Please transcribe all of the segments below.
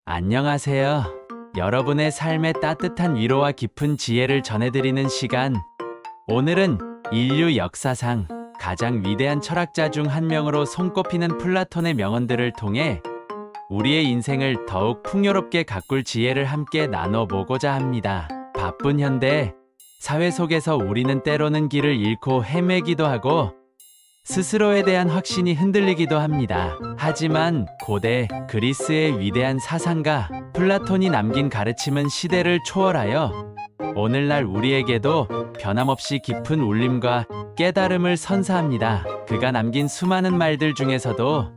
안녕하세요. 여러분의 삶에 따뜻한 위로와 깊은 지혜를 전해드리는 시간. 오늘은 인류 역사상 가장 위대한 철학자 중 한 명으로 손꼽히는 플라톤의 명언들을 통해 우리의 인생을 더욱 풍요롭게 가꿀 지혜를 함께 나눠보고자 합니다. 바쁜 현대 사회 속에서 우리는 때로는 길을 잃고 헤매기도 하고 스스로에 대한 확신이 흔들리기도 합니다. 하지만 고대 그리스의 위대한 사상가 플라톤이 남긴 가르침은 시대를 초월하여 오늘날 우리에게도 변함없이 깊은 울림과 깨달음을 선사합니다. 그가 남긴 수많은 말들 중에서도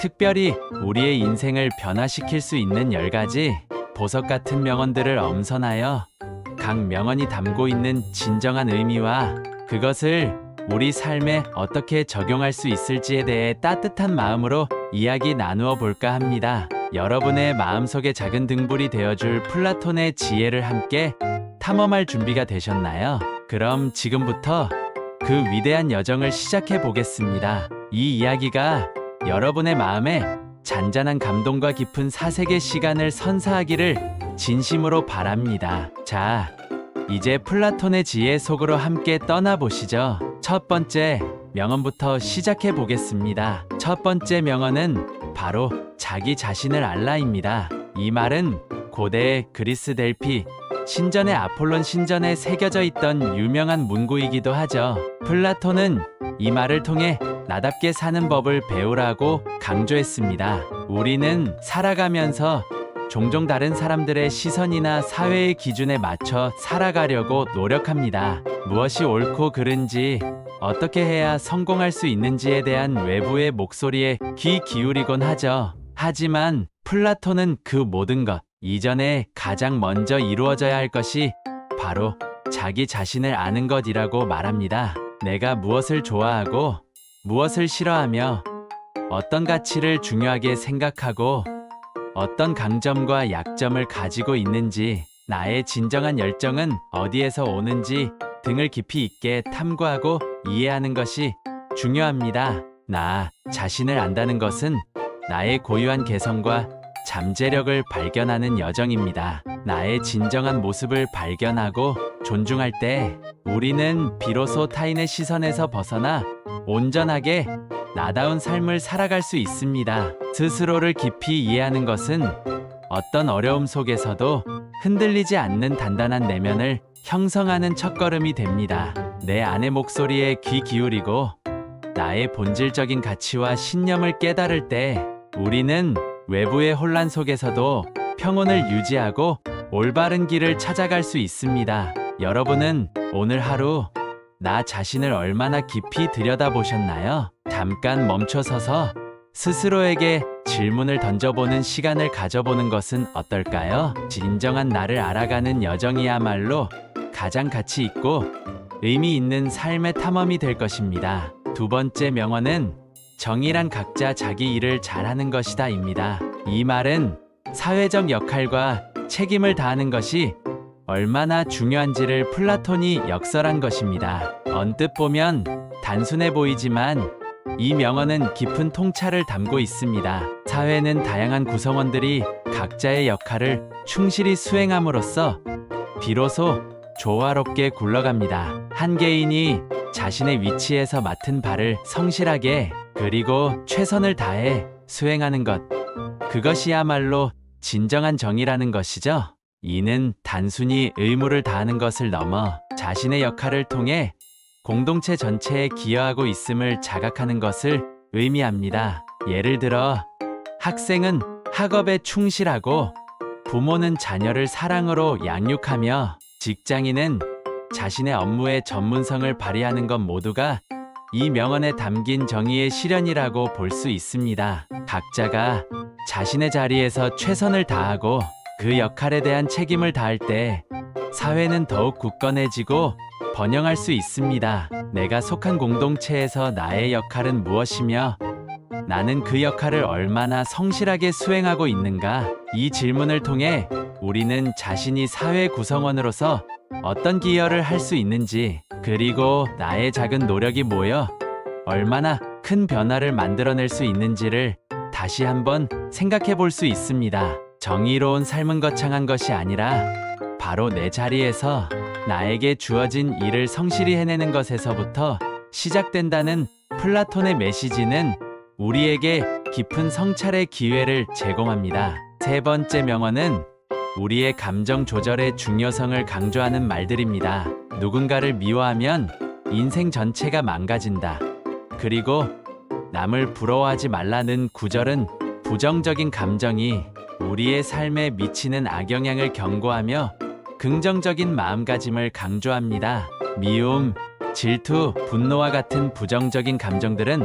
특별히 우리의 인생을 변화시킬 수 있는 10가지 보석 같은 명언들을 엄선하여 각 명언이 담고 있는 진정한 의미와 그것을 우리 삶에 어떻게 적용할 수 있을지에 대해 따뜻한 마음으로 이야기 나누어 볼까 합니다. 여러분의 마음속에 작은 등불이 되어줄 플라톤의 지혜를 함께 탐험할 준비가 되셨나요? 그럼 지금부터 그 위대한 여정을 시작해 보겠습니다. 이 이야기가 여러분의 마음에 잔잔한 감동과 깊은 사색의 시간을 선사하기를 진심으로 바랍니다. 자, 이제 플라톤의 지혜 속으로 함께 떠나보시죠. 첫 번째 명언부터 시작해 보겠습니다. 첫 번째 명언은 바로 자기 자신을 알라입니다. 이 말은 고대의 그리스 델피 신전의 아폴론 신전에 새겨져 있던 유명한 문구이기도 하죠. 플라톤은 이 말을 통해 나답게 사는 법을 배우라고 강조했습니다. 우리는 살아가면서 종종 다른 사람들의 시선이나 사회의 기준에 맞춰 살아가려고 노력합니다. 무엇이 옳고 그른지, 어떻게 해야 성공할 수 있는지에 대한 외부의 목소리에 귀 기울이곤 하죠. 하지만 플라톤은 그 모든 것 이전에 가장 먼저 이루어져야 할 것이 바로 자기 자신을 아는 것이라고 말합니다. 내가 무엇을 좋아하고 무엇을 싫어하며 어떤 가치를 중요하게 생각하고 어떤 강점과 약점을 가지고 있는지, 나의 진정한 열정은 어디에서 오는지 등을 깊이 있게 탐구하고 이해하는 것이 중요합니다. 나 자신을 안다는 것은 나의 고유한 개성과 잠재력을 발견하는 여정입니다. 나의 진정한 모습을 발견하고 존중할 때 우리는 비로소 타인의 시선에서 벗어나 온전하게 나다운 삶을 살아갈 수 있습니다. 스스로를 깊이 이해하는 것은 어떤 어려움 속에서도 흔들리지 않는 단단한 내면을 형성하는 첫걸음이 됩니다. 내 안의 목소리에 귀 기울이고 나의 본질적인 가치와 신념을 깨달을 때 우리는 외부의 혼란 속에서도 평온을 유지하고 올바른 길을 찾아갈 수 있습니다. 여러분은 오늘 하루 나 자신을 얼마나 깊이 들여다보셨나요? 잠깐 멈춰서서 스스로에게 질문을 던져보는 시간을 가져보는 것은 어떨까요? 진정한 나를 알아가는 여정이야말로 가장 가치 있고 의미 있는 삶의 탐험이 될 것입니다. 두 번째 명언은 정의란 각자 자기 일을 잘하는 것이다 입니다. 이 말은 사회적 역할과 책임을 다하는 것이 얼마나 중요한지를 플라톤이 역설한 것입니다. 언뜻 보면 단순해 보이지만 이 명언은 깊은 통찰을 담고 있습니다. 사회는 다양한 구성원들이 각자의 역할을 충실히 수행함으로써 비로소 조화롭게 굴러갑니다. 한 개인이 자신의 위치에서 맡은 바를 성실하게 그리고 최선을 다해 수행하는 것, 그것이야말로 진정한 정의라는 것이죠. 이는 단순히 의무를 다하는 것을 넘어 자신의 역할을 통해 공동체 전체에 기여하고 있음을 자각하는 것을 의미합니다. 예를 들어 학생은 학업에 충실하고 부모는 자녀를 사랑으로 양육하며 직장인은 자신의 업무의 전문성을 발휘하는 것 모두가 이 명언에 담긴 정의의 실현이라고 볼 수 있습니다. 각자가 자신의 자리에서 최선을 다하고 그 역할에 대한 책임을 다할 때 사회는 더욱 굳건해지고 번영할 수 있습니다. 내가 속한 공동체에서 나의 역할은 무엇이며 나는 그 역할을 얼마나 성실하게 수행하고 있는가? 이 질문을 통해 우리는 자신이 사회 구성원으로서 어떤 기여를 할 수 있는지, 그리고 나의 작은 노력이 모여 얼마나 큰 변화를 만들어낼 수 있는지를 다시 한번 생각해 볼 수 있습니다. 정의로운 삶은 거창한 것이 아니라 바로 내 자리에서 나에게 주어진 일을 성실히 해내는 것에서부터 시작된다는 플라톤의 메시지는 우리에게 깊은 성찰의 기회를 제공합니다. 세 번째 명언은 우리의 감정 조절의 중요성을 강조하는 말들입니다. 누군가를 미워하면 인생 전체가 망가진다. 그리고 남을 부러워하지 말라는 구절은 부정적인 감정이 우리의 삶에 미치는 악영향을 경고하며 긍정적인 마음가짐을 강조합니다. 미움, 질투, 분노와 같은 부정적인 감정들은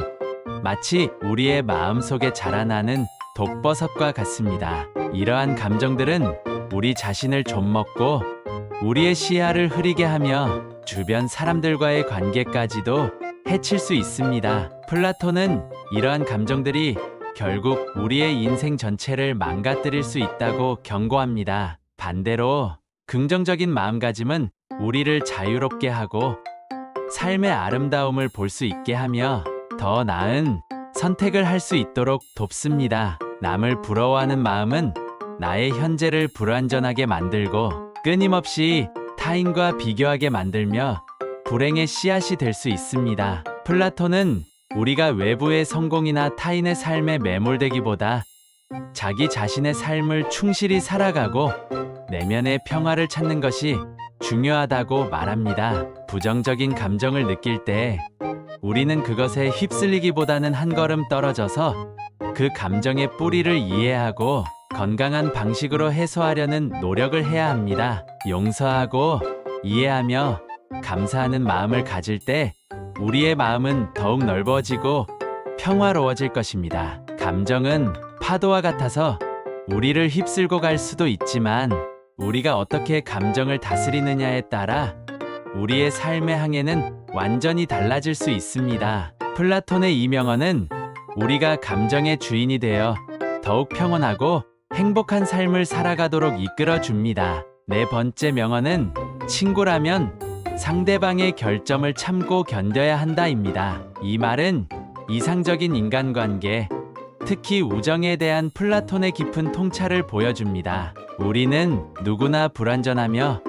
마치 우리의 마음속에 자라나는 독버섯과 같습니다. 이러한 감정들은 우리 자신을 좀먹고 우리의 시야를 흐리게 하며 주변 사람들과의 관계까지도 해칠 수 있습니다. 플라톤은 이러한 감정들이 결국 우리의 인생 전체를 망가뜨릴 수 있다고 경고합니다. 반대로 긍정적인 마음가짐은 우리를 자유롭게 하고 삶의 아름다움을 볼 수 있게 하며 더 나은 선택을 할 수 있도록 돕습니다. 남을 부러워하는 마음은 나의 현재를 불완전하게 만들고 끊임없이 타인과 비교하게 만들며 불행의 씨앗이 될 수 있습니다. 플라톤은 우리가 외부의 성공이나 타인의 삶에 매몰되기보다 자기 자신의 삶을 충실히 살아가고 내면의 평화를 찾는 것이 중요하다고 말합니다. 부정적인 감정을 느낄 때 우리는 그것에 휩쓸리기보다는 한 걸음 떨어져서 그 감정의 뿌리를 이해하고 건강한 방식으로 해소하려는 노력을 해야 합니다. 용서하고 이해하며 감사하는 마음을 가질 때 우리의 마음은 더욱 넓어지고 평화로워질 것입니다. 감정은 파도와 같아서 우리를 휩쓸고 갈 수도 있지만 우리가 어떻게 감정을 다스리느냐에 따라 우리의 삶의 항해는 완전히 달라질 수 있습니다. 플라톤의 이 명언은 우리가 감정의 주인이 되어 더욱 평온하고 행복한 삶을 살아가도록 이끌어줍니다. 네 번째 명언은 친구라면 상대방의 결점을 참고 견뎌야 한다입니다. 이 말은 이상적인 인간관계, 특히 우정에 대한 플라톤의 깊은 통찰을 보여줍니다. 우리는 누구나 불완전하며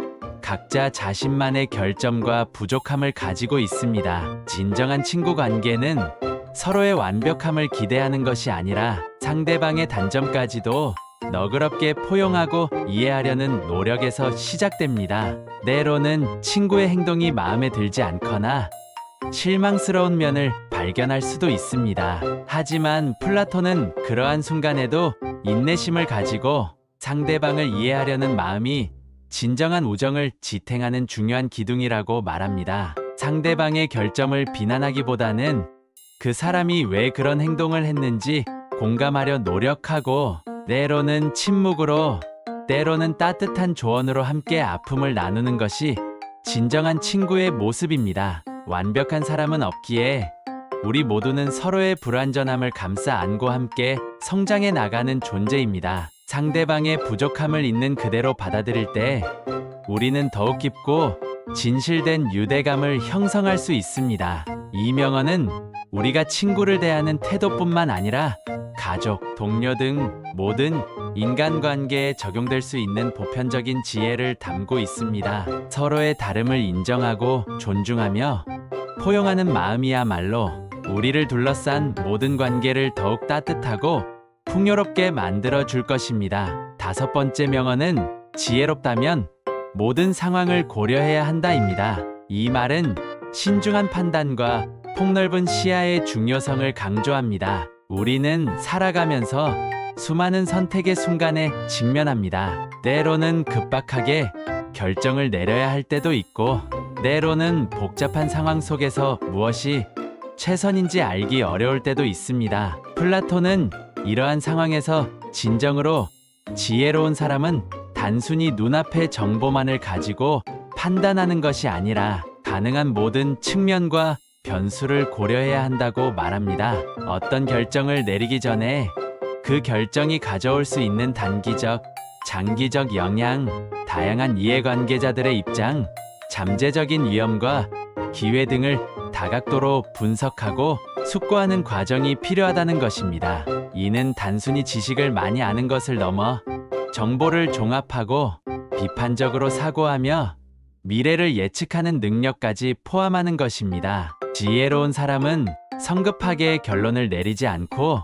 각자 자신만의 결점과 부족함을 가지고 있습니다. 진정한 친구 관계는 서로의 완벽함을 기대하는 것이 아니라 상대방의 단점까지도 너그럽게 포용하고 이해하려는 노력에서 시작됩니다. 때로는 친구의 행동이 마음에 들지 않거나 실망스러운 면을 발견할 수도 있습니다. 하지만 플라톤은 그러한 순간에도 인내심을 가지고 상대방을 이해하려는 마음이 진정한 우정을 지탱하는 중요한 기둥이라고 말합니다. 상대방의 결점을 비난하기보다는 그 사람이 왜 그런 행동을 했는지 공감하려 노력하고 때로는 침묵으로, 때로는 따뜻한 조언으로 함께 아픔을 나누는 것이 진정한 친구의 모습입니다. 완벽한 사람은 없기에 우리 모두는 서로의 불완전함을 감싸 안고 함께 성장해 나가는 존재입니다. 상대방의 부족함을 있는 그대로 받아들일 때 우리는 더욱 깊고 진실된 유대감을 형성할 수 있습니다. 이 명언은 우리가 친구를 대하는 태도뿐만 아니라 가족, 동료 등 모든 인간관계에 적용될 수 있는 보편적인 지혜를 담고 있습니다. 서로의 다름을 인정하고 존중하며 포용하는 마음이야말로 우리를 둘러싼 모든 관계를 더욱 따뜻하고 풍요롭게 만들어 줄 것입니다. 다섯 번째 명언은 지혜롭다면 모든 상황을 고려해야 한다입니다. 이 말은 신중한 판단과 폭넓은 시야의 중요성을 강조합니다. 우리는 살아가면서 수많은 선택의 순간에 직면합니다. 때로는 급박하게 결정을 내려야 할 때도 있고, 때로는 복잡한 상황 속에서 무엇이 최선인지 알기 어려울 때도 있습니다. 플라톤은 이러한 상황에서 진정으로 지혜로운 사람은 단순히 눈앞의 정보만을 가지고 판단하는 것이 아니라 가능한 모든 측면과 변수를 고려해야 한다고 말합니다. 어떤 결정을 내리기 전에 그 결정이 가져올 수 있는 단기적, 장기적 영향, 다양한 이해관계자들의 입장, 잠재적인 위험과 기회 등을 다각도로 분석하고 숙고하는 과정이 필요하다는 것입니다. 이는 단순히 지식을 많이 아는 것을 넘어 정보를 종합하고 비판적으로 사고하며 미래를 예측하는 능력까지 포함하는 것입니다. 지혜로운 사람은 성급하게 결론을 내리지 않고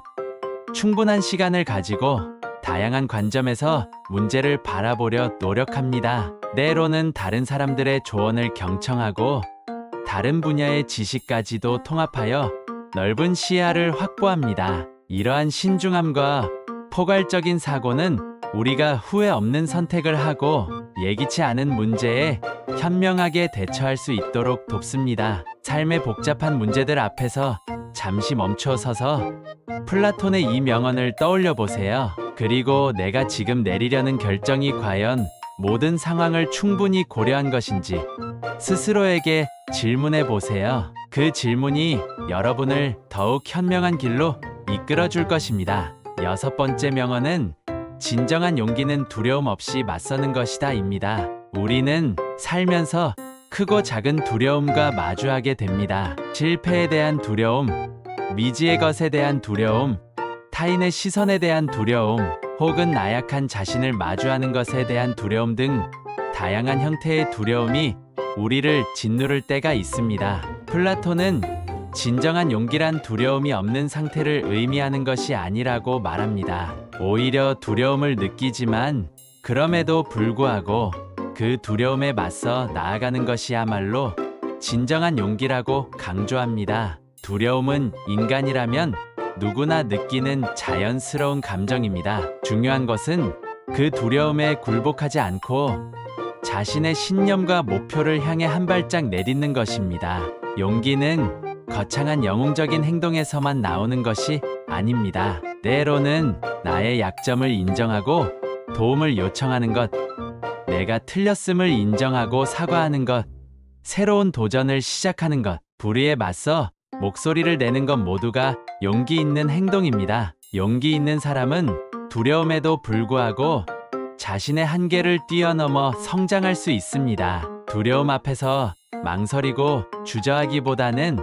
충분한 시간을 가지고 다양한 관점에서 문제를 바라보려 노력합니다. 때로는 다른 사람들의 조언을 경청하고 다른 분야의 지식까지도 통합하여 넓은 시야를 확보합니다. 이러한 신중함과 포괄적인 사고는 우리가 후회 없는 선택을 하고 예기치 않은 문제에 현명하게 대처할 수 있도록 돕습니다. 삶의 복잡한 문제들 앞에서 잠시 멈춰 서서 플라톤의 이 명언을 떠올려 보세요. 그리고 내가 지금 내리려는 결정이 과연 모든 상황을 충분히 고려한 것인지 스스로에게 질문해 보세요. 그 질문이 여러분을 더욱 현명한 길로 이끌어 줄 것입니다. 6번째 명언은 진정한 용기는 두려움 없이 맞서는 것이다 입니다. 우리는 살면서 크고 작은 두려움과 마주하게 됩니다. 실패에 대한 두려움, 미지의 것에 대한 두려움, 타인의 시선에 대한 두려움, 혹은 나약한 자신을 마주하는 것에 대한 두려움 등 다양한 형태의 두려움이 우리를 짓누를 때가 있습니다. 플라톤은 진정한 용기란 두려움이 없는 상태를 의미하는 것이 아니라고 말합니다. 오히려 두려움을 느끼지만 그럼에도 불구하고 그 두려움에 맞서 나아가는 것이야말로 진정한 용기라고 강조합니다. 두려움은 인간이라면 누구나 느끼는 자연스러운 감정입니다. 중요한 것은 그 두려움에 굴복하지 않고 자신의 신념과 목표를 향해 한 발짝 내딛는 것입니다. 용기는 거창한 영웅적인 행동에서만 나오는 것이 아닙니다. 때로는 나의 약점을 인정하고 도움을 요청하는 것, 내가 틀렸음을 인정하고 사과하는 것, 새로운 도전을 시작하는 것, 불의에 맞서 목소리를 내는 것 모두가 용기 있는 행동입니다. 용기 있는 사람은 두려움에도 불구하고 자신의 한계를 뛰어넘어 성장할 수 있습니다. 두려움 앞에서 망설이고 주저하기보다는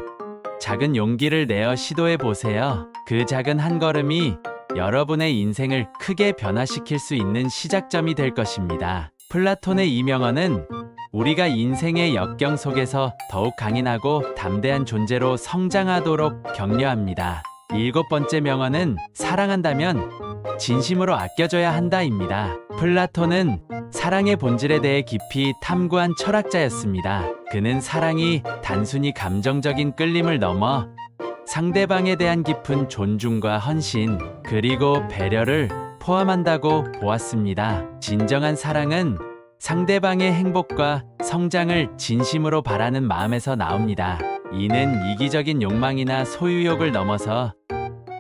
작은 용기를 내어 시도해 보세요. 그 작은 한 걸음이 여러분의 인생을 크게 변화시킬 수 있는 시작점이 될 것입니다. 플라톤의 이 명언은 우리가 인생의 역경 속에서 더욱 강인하고 담대한 존재로 성장하도록 격려합니다. 7번째 명언은 사랑한다면 진심으로 아껴줘야 한다입니다. 플라톤은 사랑의 본질에 대해 깊이 탐구한 철학자였습니다. 그는 사랑이 단순히 감정적인 끌림을 넘어 상대방에 대한 깊은 존중과 헌신, 그리고 배려를 포함한다고 보았습니다. 진정한 사랑은 상대방의 행복과 성장을 진심으로 바라는 마음에서 나옵니다. 이는 이기적인 욕망이나 소유욕을 넘어서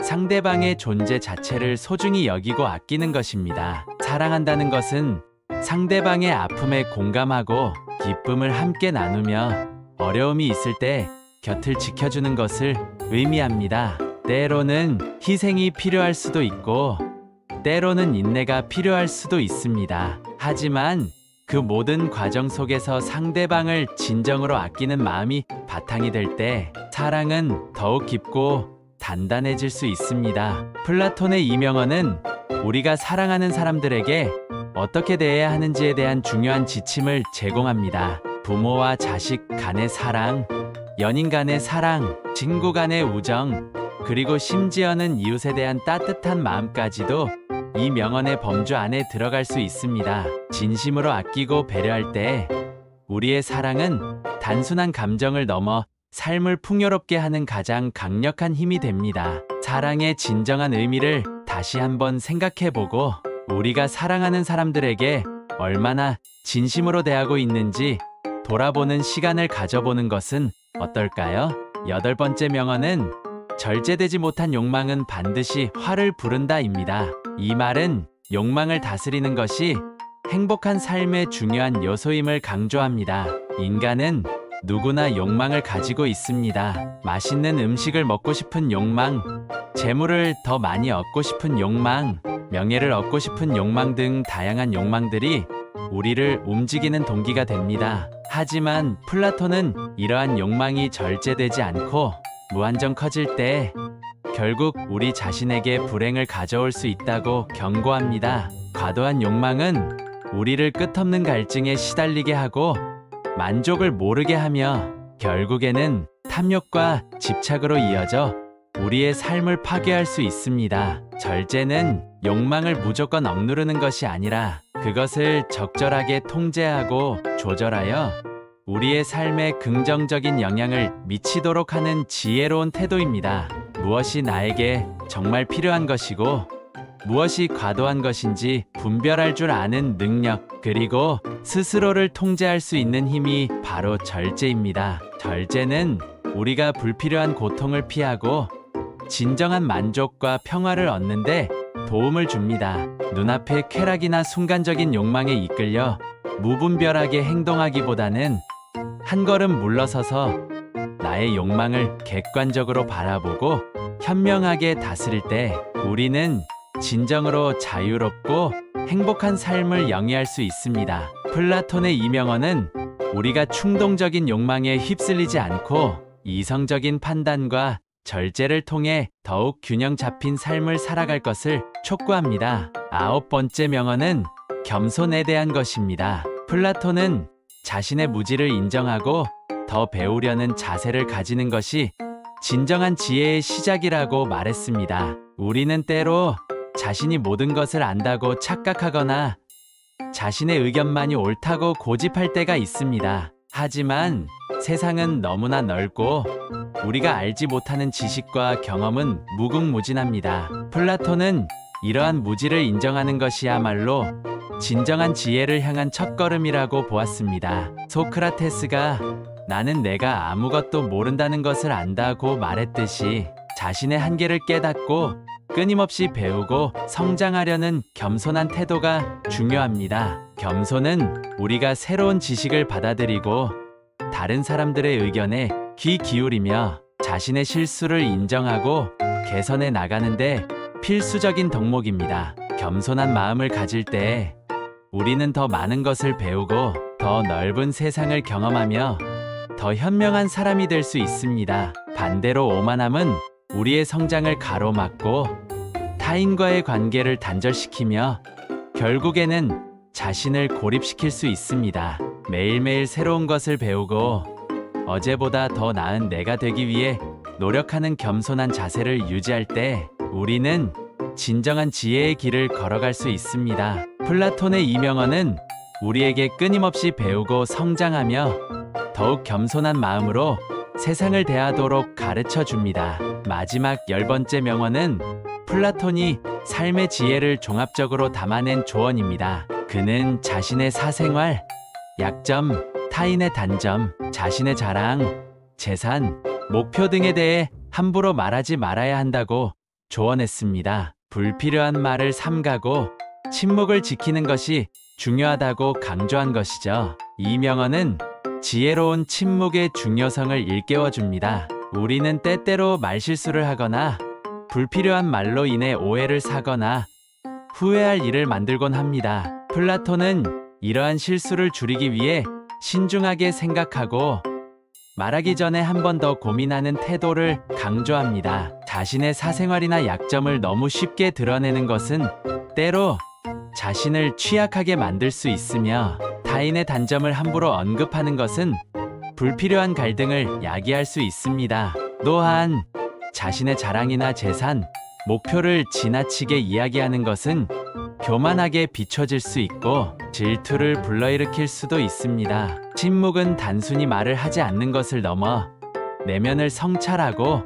상대방의 존재 자체를 소중히 여기고 아끼는 것입니다. 사랑한다는 것은 상대방의 아픔에 공감하고 기쁨을 함께 나누며 어려움이 있을 때 곁을 지켜주는 것을 의미합니다. 때로는 희생이 필요할 수도 있고 때로는 인내가 필요할 수도 있습니다. 하지만 그 모든 과정 속에서 상대방을 진정으로 아끼는 마음이 바탕이 될 때 사랑은 더욱 깊고 단단해질 수 있습니다. 플라톤의 이 명언은 우리가 사랑하는 사람들에게 어떻게 대해야 하는지에 대한 중요한 지침을 제공합니다. 부모와 자식 간의 사랑, 연인 간의 사랑, 친구 간의 우정, 그리고 심지어는 이웃에 대한 따뜻한 마음까지도 이 명언의 범주 안에 들어갈 수 있습니다. 진심으로 아끼고 배려할 때 우리의 사랑은 단순한 감정을 넘어 삶을 풍요롭게 하는 가장 강력한 힘이 됩니다. 사랑의 진정한 의미를 다시 한번 생각해보고 우리가 사랑하는 사람들에게 얼마나 진심으로 대하고 있는지 돌아보는 시간을 가져보는 것은 어떨까요? 8번째 명언은 절제되지 못한 욕망은 반드시 화를 부른다입니다. 이 말은 욕망을 다스리는 것이 행복한 삶의 중요한 요소임을 강조합니다. 인간은 누구나 욕망을 가지고 있습니다. 맛있는 음식을 먹고 싶은 욕망, 재물을 더 많이 얻고 싶은 욕망, 명예를 얻고 싶은 욕망 등 다양한 욕망들이 우리를 움직이는 동기가 됩니다. 하지만 플라톤은 이러한 욕망이 절제되지 않고 무한정 커질 때 결국 우리 자신에게 불행을 가져올 수 있다고 경고합니다. 과도한 욕망은 우리를 끝없는 갈증에 시달리게 하고 만족을 모르게 하며 결국에는 탐욕과 집착으로 이어져 우리의 삶을 파괴할 수 있습니다. 절제는 욕망을 무조건 억누르는 것이 아니라 그것을 적절하게 통제하고 조절하여 우리의 삶에 긍정적인 영향을 미치도록 하는 지혜로운 태도입니다. 무엇이 나에게 정말 필요한 것이고 무엇이 과도한 것인지 분별할 줄 아는 능력, 그리고 스스로를 통제할 수 있는 힘이 바로 절제입니다. 절제는 우리가 불필요한 고통을 피하고 진정한 만족과 평화를 얻는데 도움을 줍니다. 눈앞의 쾌락이나 순간적인 욕망에 이끌려 무분별하게 행동하기보다는 한 걸음 물러서서 나의 욕망을 객관적으로 바라보고 현명하게 다스릴 때 우리는 진정으로 자유롭고 행복한 삶을 영위할 수 있습니다. 플라톤의 이 명언은 우리가 충동적인 욕망에 휩쓸리지 않고 이성적인 판단과 절제를 통해 더욱 균형 잡힌 삶을 살아갈 것을 촉구합니다. 9번째 명언은 겸손에 대한 것입니다. 플라톤은 자신의 무지를 인정하고 더 배우려는 자세를 가지는 것이 진정한 지혜의 시작이라고 말했습니다. 우리는 때로 자신이 모든 것을 안다고 착각하거나 자신의 의견만이 옳다고 고집할 때가 있습니다. 하지만 세상은 너무나 넓고 우리가 알지 못하는 지식과 경험은 무궁무진합니다. 플라톤은 이러한 무지를 인정하는 것이야말로 진정한 지혜를 향한 첫걸음이라고 보았습니다. 소크라테스가 나는 내가 아무것도 모른다는 것을 안다고 말했듯이 자신의 한계를 깨닫고 끊임없이 배우고 성장하려는 겸손한 태도가 중요합니다. 겸손은 우리가 새로운 지식을 받아들이고 다른 사람들의 의견에 귀 기울이며 자신의 실수를 인정하고 개선해 나가는데 필수적인 덕목입니다. 겸손한 마음을 가질 때 우리는 더 많은 것을 배우고 더 넓은 세상을 경험하며 더 현명한 사람이 될 수 있습니다. 반대로 오만함은 우리의 성장을 가로막고 타인과의 관계를 단절시키며 결국에는 자신을 고립시킬 수 있습니다. 매일매일 새로운 것을 배우고 어제보다 더 나은 내가 되기 위해 노력하는 겸손한 자세를 유지할 때 우리는 진정한 지혜의 길을 걸어갈 수 있습니다. 플라톤의 이 명언은 우리에게 끊임없이 배우고 성장하며 더욱 겸손한 마음으로 세상을 대하도록 가르쳐 줍니다. 마지막 10번째 명언은 플라톤이 삶의 지혜를 종합적으로 담아낸 조언입니다. 그는 자신의 사생활, 약점, 타인의 단점, 자신의 자랑, 재산, 목표 등에 대해 함부로 말하지 말아야 한다고 조언했습니다. 불필요한 말을 삼가고 침묵을 지키는 것이 중요하다고 강조한 것이죠. 이 명언은 지혜로운 침묵의 중요성을 일깨워줍니다. 우리는 때때로 말실수를 하거나 불필요한 말로 인해 오해를 사거나 후회할 일을 만들곤 합니다. 플라톤은 이러한 실수를 줄이기 위해 신중하게 생각하고 말하기 전에 한 번 더 고민하는 태도를 강조합니다. 자신의 사생활이나 약점을 너무 쉽게 드러내는 것은 때로 자신을 취약하게 만들 수 있으며 타인의 단점을 함부로 언급하는 것은 불필요한 갈등을 야기할 수 있습니다. 또한 자신의 자랑이나 재산, 목표를 지나치게 이야기하는 것은 교만하게 비춰질 수 있고 질투를 불러일으킬 수도 있습니다. 침묵은 단순히 말을 하지 않는 것을 넘어 내면을 성찰하고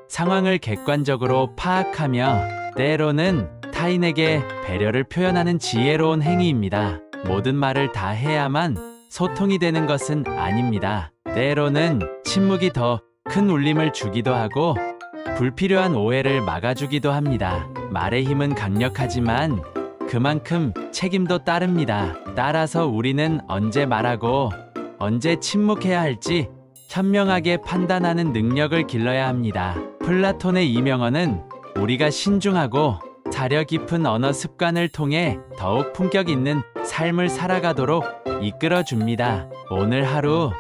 상황을 객관적으로 파악하며 때로는 타인에게 배려를 표현하는 지혜로운 행위입니다. 모든 말을 다 해야만 소통이 되는 것은 아닙니다. 때로는 침묵이 더 큰 울림을 주기도 하고 불필요한 오해를 막아주기도 합니다. 말의 힘은 강력하지만 그만큼 책임도 따릅니다. 따라서 우리는 언제 말하고 언제 침묵해야 할지 현명하게 판단하는 능력을 길러야 합니다. 플라톤의 이 명언은 우리가 신중하고 사려 깊은 언어 습관을 통해 더욱 품격 있는 삶을 살아가도록 이끌어줍니다. 오늘 하루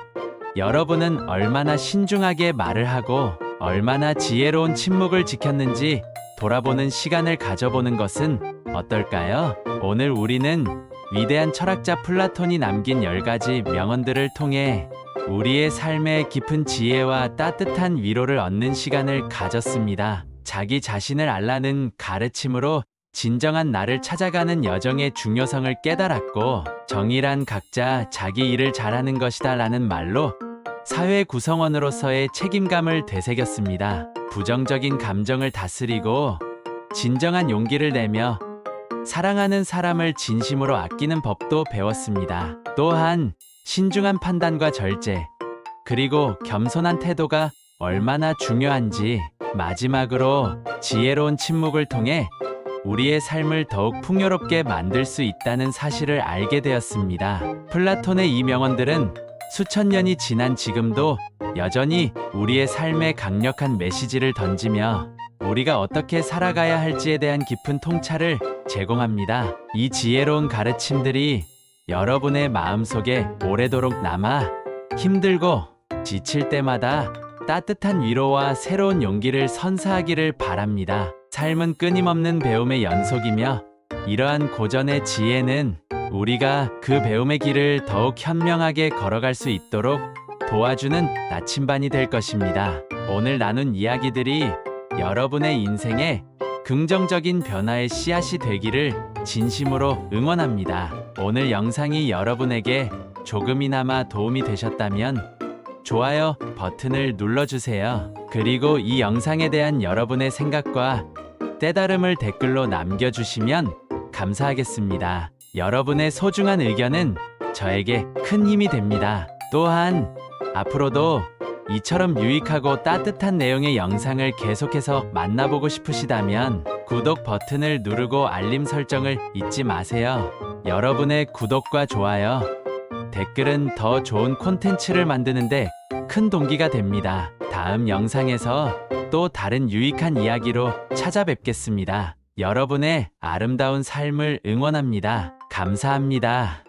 여러분은 얼마나 신중하게 말을 하고 얼마나 지혜로운 침묵을 지켰는지 돌아보는 시간을 가져보는 것은 어떨까요? 오늘 우리는 위대한 철학자 플라톤이 남긴 10가지 명언들을 통해 우리의 삶의 깊은 지혜와 따뜻한 위로를 얻는 시간을 가졌습니다. 자기 자신을 알라는 가르침으로 진정한 나를 찾아가는 여정의 중요성을 깨달았고, 정의란 각자 자기 일을 잘하는 것이다 라는 말로 사회 구성원으로서의 책임감을 되새겼습니다. 부정적인 감정을 다스리고 진정한 용기를 내며 사랑하는 사람을 진심으로 아끼는 법도 배웠습니다. 또한 신중한 판단과 절제, 그리고 겸손한 태도가 얼마나 중요한지, 마지막으로 지혜로운 침묵을 통해 우리의 삶을 더욱 풍요롭게 만들 수 있다는 사실을 알게 되었습니다. 플라톤의 이 명언들은 수천 년이 지난 지금도 여전히 우리의 삶에 강력한 메시지를 던지며 우리가 어떻게 살아가야 할지에 대한 깊은 통찰을 제공합니다. 이 지혜로운 가르침들이 여러분의 마음속에 오래도록 남아 힘들고 지칠 때마다 따뜻한 위로와 새로운 용기를 선사하기를 바랍니다. 삶은 끊임없는 배움의 연속이며, 이러한 고전의 지혜는 우리가 그 배움의 길을 더욱 현명하게 걸어갈 수 있도록 도와주는 나침반이 될 것입니다. 오늘 나눈 이야기들이 여러분의 인생에 긍정적인 변화의 씨앗이 되기를 진심으로 응원합니다. 오늘 영상이 여러분에게 조금이나마 도움이 되셨다면 좋아요 버튼을 눌러주세요. 그리고 이 영상에 대한 여러분의 생각과 깨달음을 댓글로 남겨주시면 감사하겠습니다. 여러분의 소중한 의견은 저에게 큰 힘이 됩니다. 또한 앞으로도 이처럼 유익하고 따뜻한 내용의 영상을 계속해서 만나보고 싶으시다면 구독 버튼을 누르고 알림 설정을 잊지 마세요. 여러분의 구독과 좋아요, 댓글은 더 좋은 콘텐츠를 만드는데 큰 동기가 됩니다. 다음 영상에서 또 다른 유익한 이야기로 찾아뵙겠습니다. 여러분의 아름다운 삶을 응원합니다. 감사합니다.